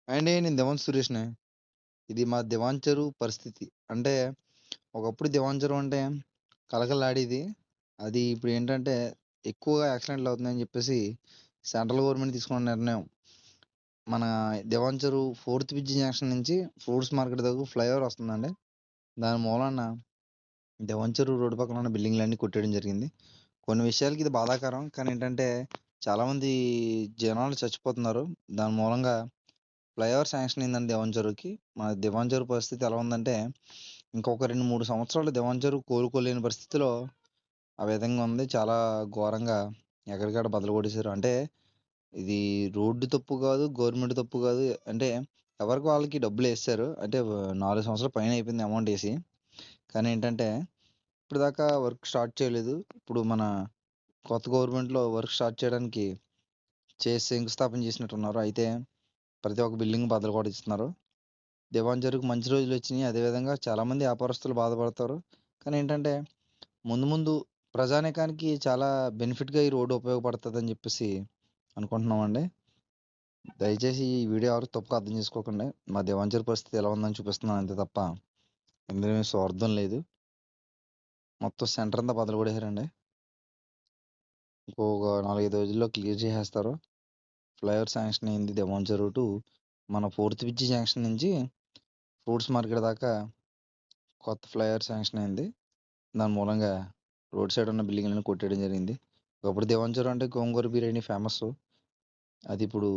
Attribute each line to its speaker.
Speaker 1: అండి నేను దివాన్ సురేష్‌ని. ఇది మా దివాన్ చెరువు పరిస్థితి. అంటే ఒకప్పుడు దివాన్ చెరువు అంటే కళకళలాడేది. అది ఇప్పుడేంటంటే ఎక్కువగా యాక్సిడెంట్లు అవుతున్నాయని జెప్పేసి సెంట్రల్ గవర్నమెంట్ తీసుకున్న నిర్ణయం. మన దివాన్ చెరువు ఫోర్త్ బ్రిడ్జ్ జంక్షన్ నుంచి ఫ్రూట్స్ మార్కెట్ దాకా ఫ్లైఓవర్ వస్తుందండి. దాని మూలాన దివాన్ చెరువు రోడ్డు పక్కన ఉన్న బిల్డింగ్‌లన్నీ కొట్టేయడం జరిగింది. కొన్ని విషయాలకి ఇది బాధాకరం. కానీ ఏంటంటే చాలామంది జనాలు చచ్చిపోతున్నారు. దాని మూలంగా ఫ్లైఓవర్ శాంక్షన్ అయిందండి దివాన్ చెరువుకి. మన దివాన్ చెరువు పరిస్థితి ఎలా ఉందంటే, ఇంకొక 2, 3 సంవత్సరాలు దివాన్ చెరువు కోలుకోలేని పరిస్థితిలో ఆ విధంగా ఉంది. చాలా ఘోరంగా ఎక్కడికక్కడ బద్దలు కొట్టేశారు. అంటే ఇది రోడ్డు తప్పు కాదు, గవర్నమెంట్ తప్పు కాదు. అంటే ఎవరికి వాళ్ళకి డబ్బులేసేశారు. అంటే 4 సంవత్సరాల పైన అయిపోయింది అమౌంటేసి. కానీ ఏంటంటే ఇప్పటిదాకా వర్క్ స్టార్ట్ చేయలేదు. ఇప్పుడు మన కొత్త గవర్నమెంట్‌లో వర్క్ స్టార్ట్ చేయడానికి శంకుస్థాపన చేసినట్టున్నారు. అయితే ప్రతి ఒక్క బిల్డింగ్ బద్దలు కొట్టిస్తున్నారు. దివాన్ చెరువుకి మంచి రోజులొచ్చినియి. అదేవిధంగా చాలామంది వ్యాపారస్తులు బాధపడతారు. కానీ ఏంటంటే, ముందు ముందు ప్రజానీకానికి చాలా బెనిఫిట్‌గా ఈ రోడ్డు ఉపయోగపడతదని జెప్పేసి అనుకుంటున్నామండి. దయచేసి ఈ వీడియో ఎవరు తప్పుగా అర్థం చేసుకోకండి. మా దివాన్ చెరువు పరిస్థితి ఎలా ఉందని చూపిస్తున్నాను అంతే తప్ప, ఇందులో ఏమి స్వార్థం లేదు. మొత్తం సెంటర్ అంతా బద్దలు కొట్టేశారండి. ఇంకొక 4, 5 రోజుల్లో క్లియర్ చేసేస్తారు. ఫ్లైఓవర్ శాంక్షన్ అయింది దివాన్ చెరువు టు మన ఫోర్త్ బ్రిడ్జి జంక్షన్ నుంచి ఫ్రూట్స్ మార్కెట్ దాకా కొత్త ఫ్లైఓవర్ శాంక్షన్ అయింది. దాని మూలంగా రోడ్ సైడ్ ఉన్న బిల్డింగ్‌లన్నీ కొట్టేయడం జరిగింది. ఒకప్పుడు దివాన్ చెరువు అంటే గోంగూర బిర్యానీ ఫేమస్సు. అది ఇప్పుడు